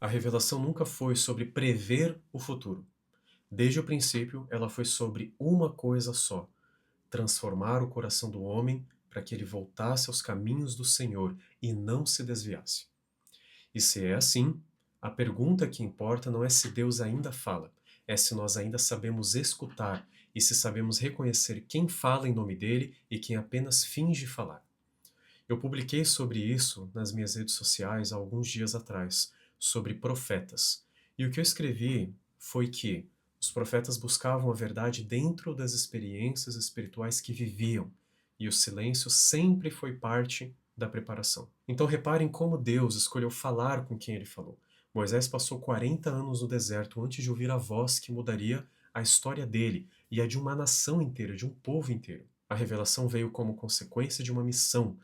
A revelação nunca foi sobre prever o futuro. Desde o princípio, ela foi sobre uma coisa só: transformar o coração do homem para que ele voltasse aos caminhos do Senhor e não se desviasse. E se é assim, a pergunta que importa não é se Deus ainda fala, é se nós ainda sabemos escutar e se sabemos reconhecer quem fala em nome dele e quem apenas finge falar. Eu publiquei sobre isso nas minhas redes sociais há alguns dias atrás, sobre profetas. E o que eu escrevi foi que os profetas buscavam a verdade dentro das experiências espirituais que viviam, e o silêncio sempre foi parte da preparação. Então reparem como Deus escolheu falar com quem ele falou. Moisés passou 40 anos no deserto antes de ouvir a voz que mudaria a história dele e a de uma nação inteira, de um povo inteiro. A revelação veio como consequência de uma missão,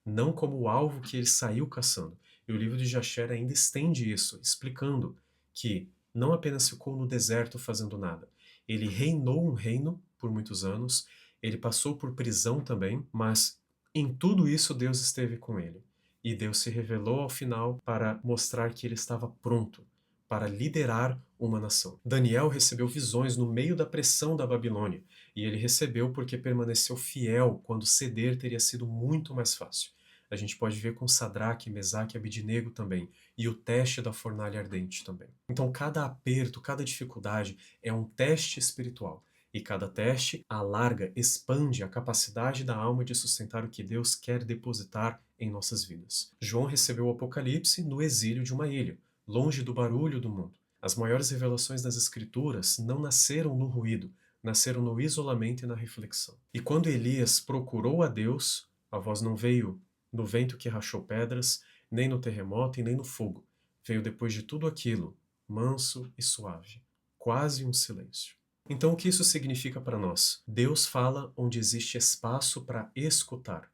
não como o alvo que ele saiu caçando. E o livro de Jasher ainda estende isso, explicando que não apenas ficou no deserto fazendo nada, ele reinou um reino por muitos anos, ele passou por prisão também, mas em tudo isso Deus esteve com ele. E Deus se revelou ao final para mostrar que ele estava pronto para liderar uma nação. Daniel recebeu visões no meio da pressão da Babilônia, e ele recebeu porque permaneceu fiel quando ceder teria sido muito mais fácil. A gente pode ver com Sadraque, Mesaque e Abidnego também, e o teste da fornalha ardente também. Então, cada aperto, cada dificuldade é um teste espiritual. E cada teste alarga, expande a capacidade da alma de sustentar o que Deus quer depositar em nossas vidas. João recebeu o Apocalipse no exílio de uma ilha, longe do barulho do mundo. As maiores revelações das Escrituras não nasceram no ruído, nasceram no isolamento e na reflexão. E quando Elias procurou a Deus, a voz não veio no vento que rachou pedras, nem no terremoto e nem no fogo. Veio depois de tudo aquilo, manso e suave, quase um silêncio. Então, o que isso significa para nós? Deus fala onde existe espaço para escutar.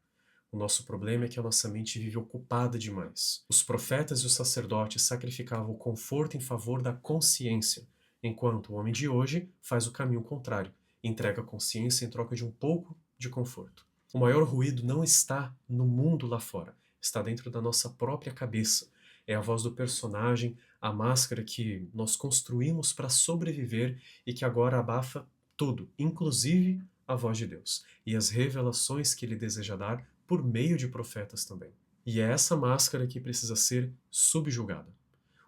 O nosso problema é que a nossa mente vive ocupada demais. Os profetas e os sacerdotes sacrificavam o conforto em favor da consciência, enquanto o homem de hoje faz o caminho contrário, entrega a consciência em troca de um pouco de conforto. O maior ruído não está no mundo lá fora, está dentro da nossa própria cabeça. É a voz do personagem, a máscara que nós construímos para sobreviver e que agora abafa tudo, inclusive a voz de Deus e as revelações que ele deseja dar por meio de profetas também. E é essa máscara que precisa ser subjugada.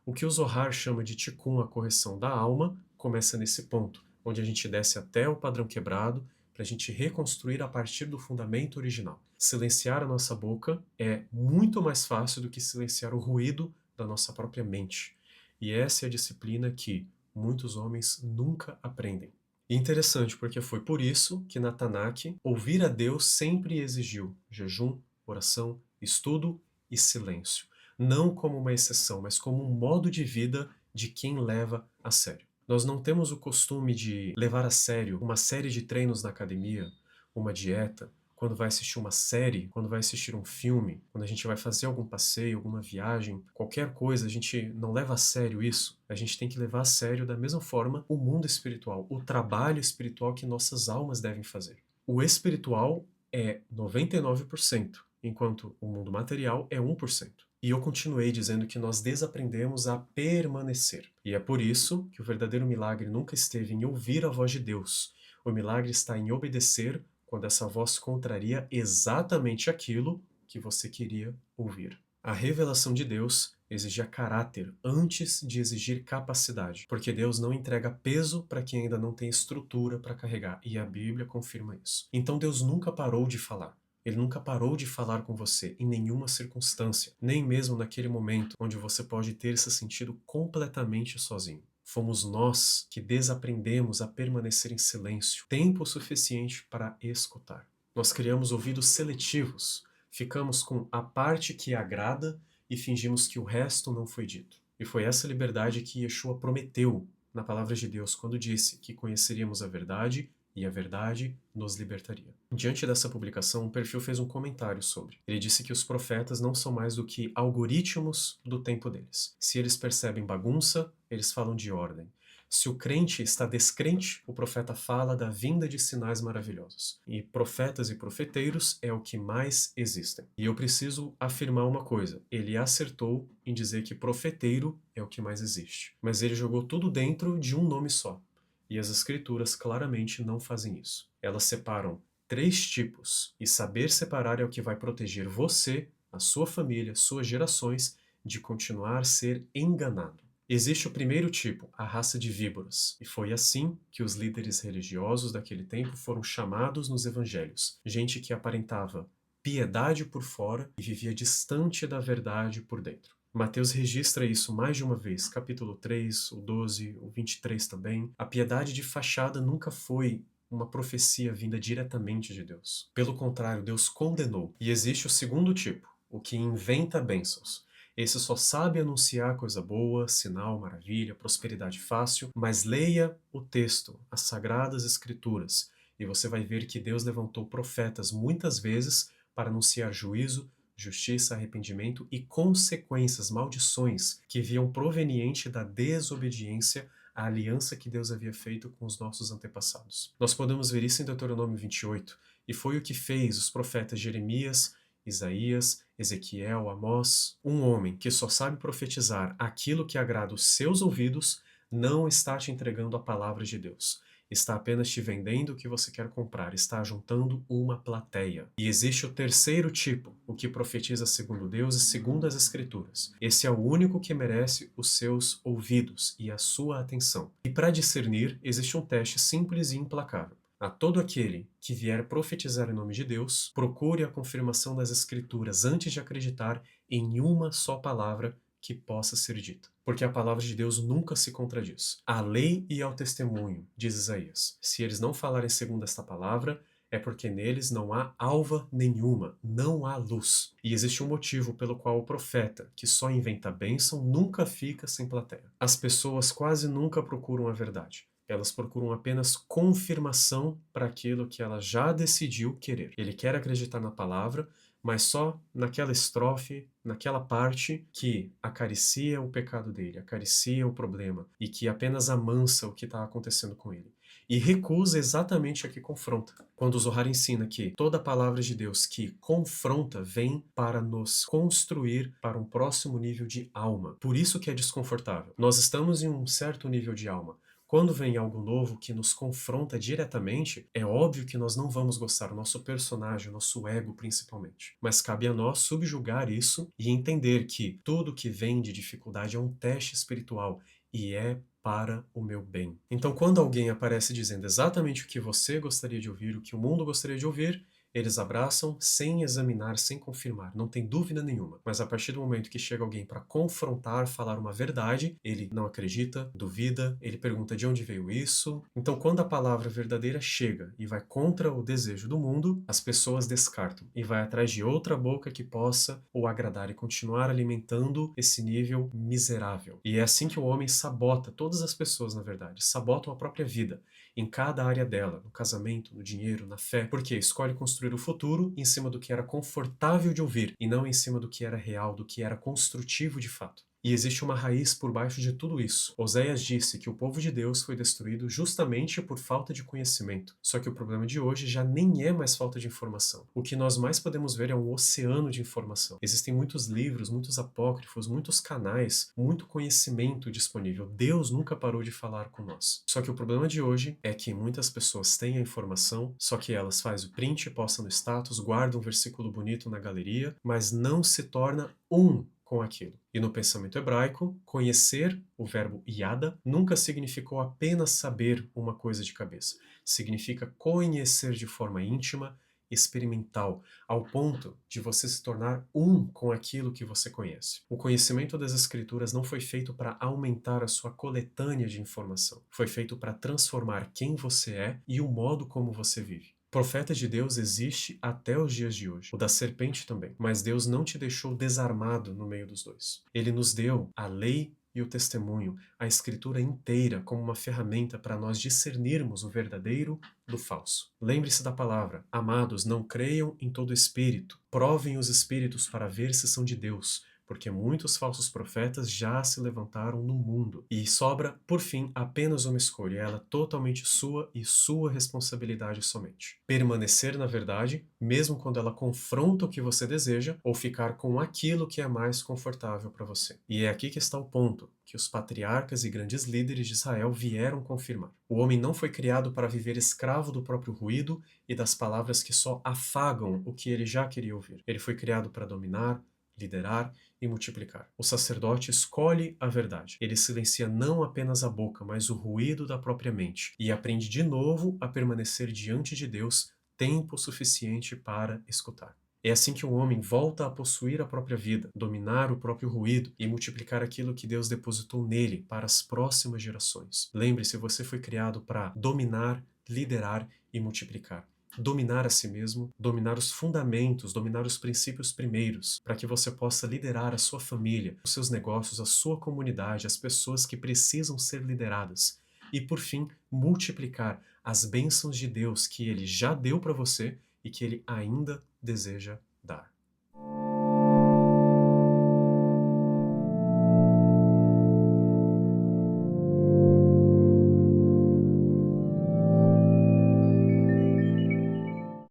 O que o Zohar chama de tikkun, a correção da alma, começa nesse ponto, onde a gente desce até o padrão quebrado para a gente reconstruir a partir do fundamento original. Silenciar a nossa boca é muito mais fácil do que silenciar o ruído da nossa própria mente. E essa é a disciplina que muitos homens nunca aprendem. E interessante, porque foi por isso que na Tanakh, ouvir a Deus sempre exigiu jejum, oração, estudo e silêncio. Não como uma exceção, mas como um modo de vida de quem leva a sério. Nós não temos o costume de levar a sério uma série de treinos na academia, uma dieta, quando vai assistir uma série, quando vai assistir um filme, quando a gente vai fazer algum passeio, alguma viagem, qualquer coisa, a gente não leva a sério isso. A gente tem que levar a sério da mesma forma o mundo espiritual, o trabalho espiritual que nossas almas devem fazer. O espiritual é 99%, enquanto o mundo material é 1%. E eu continuei dizendo que nós desaprendemos a permanecer. E é por isso que o verdadeiro milagre nunca esteve em ouvir a voz de Deus. O milagre está em obedecer quando essa voz contraria exatamente aquilo que você queria ouvir. A revelação de Deus exigia caráter antes de exigir capacidade, porque Deus não entrega peso para quem ainda não tem estrutura para carregar, e a Bíblia confirma isso. Então Deus nunca parou de falar. Ele nunca parou de falar com você em nenhuma circunstância, nem mesmo naquele momento onde você pode ter se sentido completamente sozinho. Fomos nós que desaprendemos a permanecer em silêncio, tempo suficiente para escutar. Nós criamos ouvidos seletivos, ficamos com a parte que agrada e fingimos que o resto não foi dito. E foi essa liberdade que Yeshua prometeu na palavra de Deus quando disse que conheceríamos a verdade e a verdade nos libertaria. Diante dessa publicação, o perfil fez um comentário sobre. Ele disse que os profetas não são mais do que algoritmos do tempo deles. Se eles percebem bagunça, eles falam de ordem. Se o crente está descrente, o profeta fala da vinda de sinais maravilhosos. E profetas e profeteiros é o que mais existem. E eu preciso afirmar uma coisa: ele acertou em dizer que profeteiro é o que mais existe. Mas ele jogou tudo dentro de um nome só. E as escrituras claramente não fazem isso. Elas separam 3 tipos, e saber separar é o que vai proteger você, a sua família, suas gerações, de continuar a ser enganado. Existe o primeiro tipo, a raça de víboras, e foi assim que os líderes religiosos daquele tempo foram chamados nos evangelhos. Gente que aparentava piedade por fora e vivia distante da verdade por dentro. Mateus registra isso mais de uma vez, capítulo 3, o 12, o 23 também. A piedade de fachada nunca foi uma profecia vinda diretamente de Deus. Pelo contrário, Deus condenou. E existe o segundo tipo, o que inventa bênçãos. Esse só sabe anunciar coisa boa, sinal, maravilha, prosperidade fácil, mas leia o texto, as sagradas escrituras, e você vai ver que Deus levantou profetas muitas vezes para anunciar juízo, justiça, arrependimento e consequências, maldições que vinham proveniente da desobediência à aliança que Deus havia feito com os nossos antepassados. Nós podemos ver isso em Deuteronômio 28, e foi o que fez os profetas Jeremias, Isaías, Ezequiel, Amós. Um homem que só sabe profetizar aquilo que agrada os seus ouvidos não está te entregando a palavra de Deus. Está apenas te vendendo o que você quer comprar, está juntando uma plateia. E existe o terceiro tipo, o que profetiza segundo Deus e segundo as Escrituras. Esse é o único que merece os seus ouvidos e a sua atenção. E para discernir, existe um teste simples e implacável. A todo aquele que vier profetizar em nome de Deus, procure a confirmação das Escrituras antes de acreditar em uma só palavra que possa ser dita. Porque a palavra de Deus nunca se contradiz. À lei e ao testemunho, diz Isaías. Se eles não falarem segundo esta palavra, é porque neles não há alva nenhuma, não há luz. E existe um motivo pelo qual o profeta, que só inventa bênção, nunca fica sem plateia. As pessoas quase nunca procuram a verdade. Elas procuram apenas confirmação para aquilo que ela já decidiu querer. Ele quer acreditar na palavra, mas só naquela estrofe, naquela parte que acaricia o pecado dele, acaricia o problema e que apenas amansa o que está acontecendo com ele. E recusa exatamente a que confronta. Quando o Zohar ensina que toda a palavra de Deus que confronta vem para nos construir para um próximo nível de alma. Por isso que é desconfortável. Nós estamos em um certo nível de alma. Quando vem algo novo que nos confronta diretamente, é óbvio que nós não vamos gostar, o nosso personagem, o nosso ego principalmente. Mas cabe a nós subjugar isso e entender que tudo que vem de dificuldade é um teste espiritual e é para o meu bem. Então, quando alguém aparece dizendo exatamente o que você gostaria de ouvir, o que o mundo gostaria de ouvir, eles abraçam sem examinar, sem confirmar, não tem dúvida nenhuma. Mas a partir do momento que chega alguém para confrontar, falar uma verdade, ele não acredita, duvida, ele pergunta de onde veio isso. Então, quando a palavra verdadeira chega e vai contra o desejo do mundo, as pessoas descartam e vai atrás de outra boca que possa o agradar e continuar alimentando esse nível miserável. E é assim que o homem sabota todas as pessoas, na verdade, sabotam a própria vida em cada área dela, no casamento, no dinheiro, na fé, porque escolhe construir o futuro em cima do que era confortável de ouvir e não em cima do que era real, do que era construtivo de fato. E existe uma raiz por baixo de tudo isso. Oséias disse que o povo de Deus foi destruído justamente por falta de conhecimento. Só que o problema de hoje já nem é mais falta de informação. O que nós mais podemos ver é um oceano de informação. Existem muitos livros, muitos apócrifos, muitos canais, muito conhecimento disponível. Deus nunca parou de falar com nós. Só que o problema de hoje é que muitas pessoas têm a informação, só que elas fazem o print, postam no status, guardam um versículo bonito na galeria, mas não se torna um com aquilo. E no pensamento hebraico, conhecer, o verbo yada, nunca significou apenas saber uma coisa de cabeça. Significa conhecer de forma íntima, experimental, ao ponto de você se tornar um com aquilo que você conhece. O conhecimento das Escrituras não foi feito para aumentar a sua coletânea de informação. Foi feito para transformar quem você é e o modo como você vive. Profeta de Deus existe até os dias de hoje, o da serpente também, mas Deus não te deixou desarmado no meio dos dois. Ele nos deu a lei e o testemunho, a escritura inteira como uma ferramenta para nós discernirmos o verdadeiro do falso. Lembre-se da palavra: amados, não creiam em todo espírito, provem os espíritos para ver se são de Deus, porque muitos falsos profetas já se levantaram no mundo. E sobra, por fim, apenas uma escolha, ela é totalmente sua e sua responsabilidade somente. Permanecer na verdade, mesmo quando ela confronta o que você deseja, ou ficar com aquilo que é mais confortável para você. E é aqui que está o ponto, que os patriarcas e grandes líderes de Israel vieram confirmar. O homem não foi criado para viver escravo do próprio ruído e das palavras que só afagam o que ele já queria ouvir. Ele foi criado para dominar, liderar e multiplicar. O sacerdote escolhe a verdade. Ele silencia não apenas a boca, mas o ruído da própria mente e aprende de novo a permanecer diante de Deus tempo suficiente para escutar. É assim que o homem volta a possuir a própria vida, dominar o próprio ruído e multiplicar aquilo que Deus depositou nele para as próximas gerações. Lembre-se, você foi criado para dominar, liderar e multiplicar. Dominar a si mesmo, dominar os fundamentos, dominar os princípios primeiros, para que você possa liderar a sua família, os seus negócios, a sua comunidade, as pessoas que precisam ser lideradas. E, por fim, multiplicar as bênçãos de Deus que Ele já deu para você e que Ele ainda deseja dar.